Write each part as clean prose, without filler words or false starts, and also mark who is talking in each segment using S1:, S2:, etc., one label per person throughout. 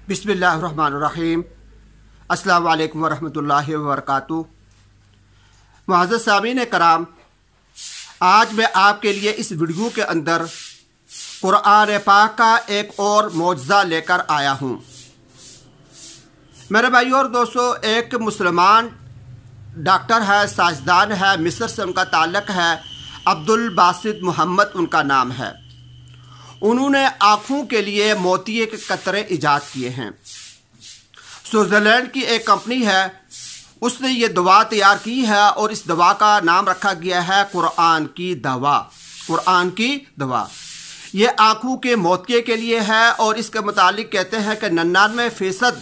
S1: बिस्मिल्लाहिर्रहमानिर्रहीम। अस्सलामु अलैकुम वरहमतुल्लाहि वबरकातुहू। मुअज़्ज़ज़ सामीन कराम, आज मैं आपके लिए इस वीडियो के अंदर कुरान पाक का एक और मौजज़ा लेकर आया हूँ। मेरे भाइयों और दोस्तों, एक मुसलमान डॉक्टर है, साइंसदान है, मिस्र से उनका ताल्लुक़ है, अब्दुल बासित मोहम्मद उनका नाम है। उन्होंने आँखों के लिए मोतिये के कतरे ईजाद किए हैं। स्विट्ज़रलैंड की एक कंपनी है, उसने ये दवा तैयार की है और इस दवा का नाम रखा गया है कुरान की दवा। कुरान की दवा ये आँखों के मोतिये के लिए है और इसके मुतालिक कहते हैं कि 99%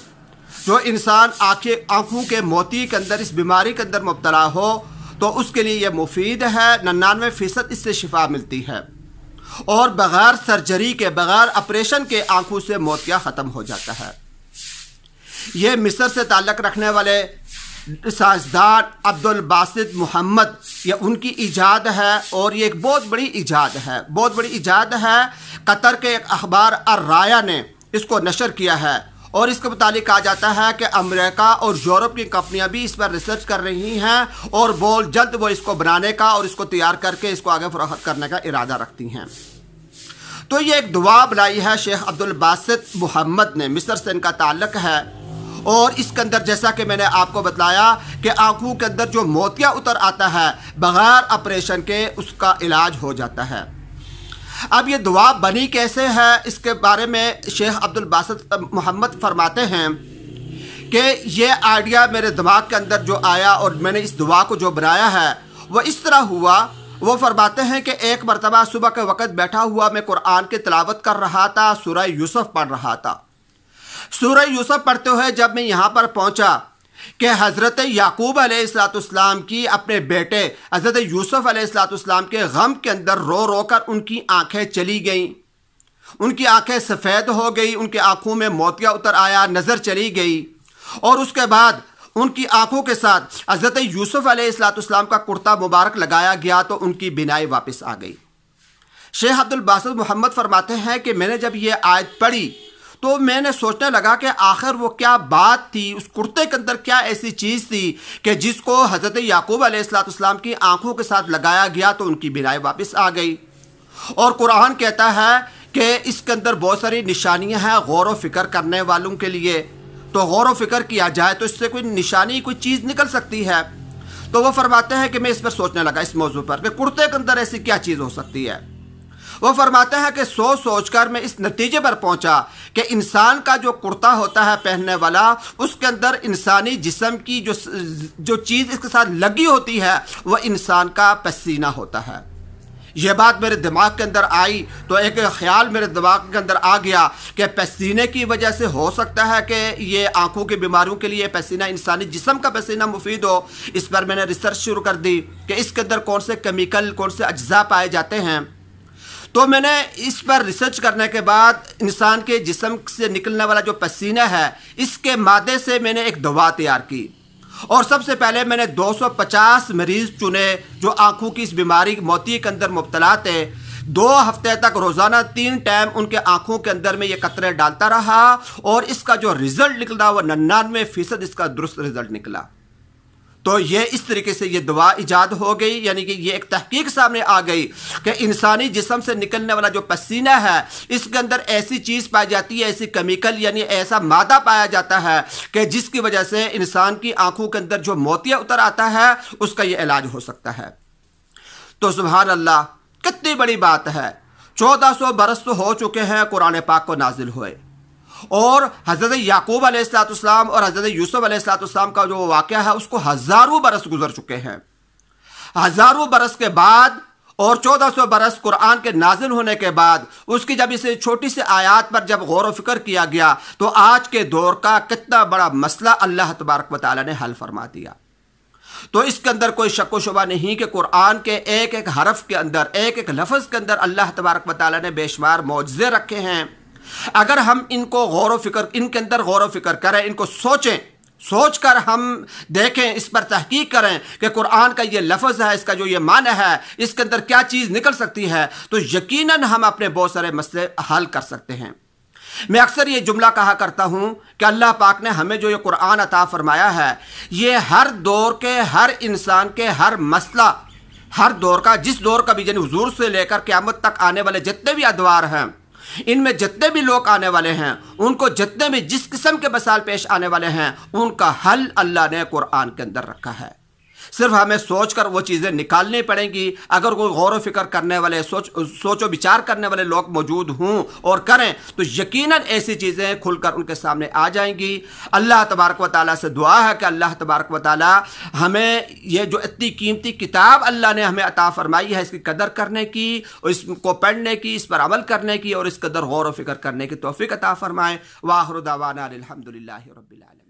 S1: जो इंसान आँखों के मोती के अंदर इस बीमारी के अंदर मुब्तला हो तो उसके लिए यह मुफीद है। 99% इससे शिफा मिलती है और बग़ैर सर्जरी के, बग़ैर ऑपरेशन के आँखों से मोतिया ख़त्म हो जाता है। ये मिस्र से ताल्लुक़ रखने वाले साइंसदान अब्दुल बासित मोहम्मद, ये उनकी ईजाद है और ये एक बहुत बड़ी ईजाद है, बहुत बड़ी ईजाद है। कतर के एक अखबार अर-राया ने इसको नशर किया है और इसके मुतालिक कहा जाता है कि अमेरिका और यूरोप की कंपनियां भी इस पर रिसर्च कर रही हैं और बहुत जल्द वो इसको बनाने का और इसको तैयार करके इसको आगे फरोख्त करने का इरादा रखती हैं। तो ये एक दुआ बनाई है शेख अब्दुल बासित मोहम्मद ने, मिस्र से इनका ताल्लुक़ है और इसके अंदर जैसा कि मैंने आपको बताया कि आँखों के अंदर जो मोतिया उतर आता है बग़ैर ऑपरेशन के उसका इलाज हो जाता है। अब ये दुआ बनी कैसे है, इसके बारे में शेख अब्दुल बासित मोहम्मद फरमाते हैं कि ये आइडिया मेरे दिमाग के अंदर जो आया और मैंने इस दुआ को जो बनाया है वह इस तरह हुआ। वो फरमाते हैं कि एक मरतबा सुबह के वक़्त बैठा हुआ मैं कुरान की तिलावत कर रहा था, सूरह यूसुफ पढ़ रहा था। सूरह यूसुफ पढ़ते हुए जब मैं यहाँ पर पहुँचा कि हज़रत याकूब अलैहिस्सलाम की अपने बेटे हज़रत यूसुफ अलैहिस्सलाम के गम के अंदर रो रो कर उनकी आंखें चली गईं, उनकी आंखें सफ़ेद हो गई, उनकी आंखों में मोतिया उतर आया, नज़र चली गई और उसके बाद उनकी आंखों के साथ हज़रत यूसुफ अलैहिस्सलाम का कुर्ता मुबारक लगाया गया तो उनकी बिनाई वापस आ गई। शेख अब्दुल बासित मोहम्मद फरमाते हैं कि मैंने जब ये आयत पढ़ी तो मैंने सोचने लगा कि आखिर वो क्या बात थी, उस कुर्ते के अंदर क्या ऐसी चीज़ थी कि जिसको हज़रत याकूब अलैहिस्सलाम की आंखों के साथ लगाया गया तो उनकी बिनाई वापस आ गई। और कुरान कहता है कि इसके अंदर बहुत सारी निशानियां हैं गौर व फिक्र करने वालों के लिए, तो गौर व फिक्र किया जाए तो इससे कोई निशानी, कोई चीज़ निकल सकती है। तो वो फरमाते हैं कि मैं इस पर सोचने लगा, इस मौजू पर, कि कुर्ते के अंदर ऐसी क्या चीज़ हो सकती है। वो फरमाते हैं कि सोच कर मैं इस नतीजे पर पहुंचा कि इंसान का जो कुर्ता होता है पहनने वाला, उसके अंदर इंसानी जिस्म की जो चीज़ इसके साथ लगी होती है वह इंसान का पसीना होता है। यह बात मेरे दिमाग के अंदर आई तो एक ख्याल मेरे दिमाग के अंदर आ गया कि पसीने की वजह से हो सकता है कि ये आंखों की बीमारियों के लिए पसीना, इंसानी जिस्म का पसीना मुफीद हो। इस पर मैंने रिसर्च शुरू कर दी कि इसके अंदर कौन से केमिकल, कौन से अज्जा पाए जाते हैं। तो मैंने इस पर रिसर्च करने के बाद इंसान के जिस्म से निकलने वाला जो पसीना है इसके मादे से मैंने एक दवा तैयार की और सबसे पहले मैंने 250 मरीज़ चुने जो आंखों की इस बीमारी मोतिये के अंदर मुब्तला थे। 2 हफ्ते तक रोज़ाना 3 टाइम उनके आंखों के अंदर में ये कतरे डालता रहा और इसका जो रिज़ल्ट निकला वह 99% इसका दुरुस्त रिज़ल्ट निकला। तो ये इस तरीके से ये दवा ईजाद हो गई, यानी कि ये एक तहकीक सामने आ गई कि इंसानी जिस्म से निकलने वाला जो पसीना है इसके अंदर ऐसी चीज़ पाई जाती है, ऐसी केमिकल यानी ऐसा मादा पाया जाता है कि जिसकी वजह से इंसान की आंखों के अंदर जो मोतिया उतर आता है उसका ये इलाज हो सकता है। तो सुभान अल्लाह, कितनी बड़ी बात है। 1400 बरस तो हो चुके हैं कुरान पाक को नाजिल हुए और हज़रत याकूब अलैहिस्सलाम और हज़रत यूसुफ अलैहिस्सलाम का जो वाक़या है उसको हज़ारों बरस गुजर चुके हैं। हज़ारों बरस के बाद और 1400 बरस कुरान के नाजिल होने के बाद उसकी जब इस छोटी सी आयत पर जब गौर व फिक्र किया गया तो आज के दौर का कितना बड़ा मसला अल्लाह तबारक व तआला ने हल फरमा दिया। तो इसके अंदर कोई शक व शुबा नहीं कि कुरान के एक एक हरफ के अंदर, एक एक लफ्ज़ के अंदर अल्लाह तबारक व तआला ने बेशुमार मौजज़े रखे हैं। अगर हम इनको गौर व फिक्र, इनके अंदर गौर व फिक्र करें, इनको सोचें, सोच कर हम देखें, इस पर तहकीक करें कि कुरान का ये लफ्ज़ है, इसका जो ये माना है, इसके अंदर क्या चीज़ निकल सकती है, तो यकीनन हम अपने बहुत सारे मसले हल कर सकते हैं। میں اکثر یہ جملہ کہا کرتا ہوں کہ اللہ پاک نے ہمیں جو یہ قرآن عطا فرمایا ہے، یہ ہر دور کے، ہر انسان کے، ہر مسئلہ، ہر دور کا، جس دور کا بھی، یعنی حضور سے لے کر قیامت تک آنے والے جتنے بھی ادوار ہیں، ان میں جتنے بھی لوگ آنے والے ہیں، ان کو جتنے بھی جس قسم کے مسائل پیش آنے والے ہیں، ان کا حل اللہ نے قرآن کے اندر رکھا ہے۔ صرف ہمیں سوچ کر وہ چیزیں نکالنی پڑیں گی۔ اگر کوئی غور و فکر کرنے والے، سوچ و بچار کرنے والے لوگ موجود ہوں اور کریں تو یقیناً ایسی چیزیں کھل کر ان کے سامنے آ جائیں گی۔ اللہ تبارک و تعالیٰ سے دعا ہے کہ اللہ تبارک و تعالیٰ ہمیں یہ جو اتنی قیمتی کتاب اللہ نے ہمیں عطا فرمائی ہے، اس کی قدر کرنے کی، اور اس کو پڑھنے کی، اس پر عمل کرنے کی، اور اس قدر غور و فکر کرنے کی توفیق عطا فرمائے۔ وآخر دعوانا الحمدللہ رب العالمین۔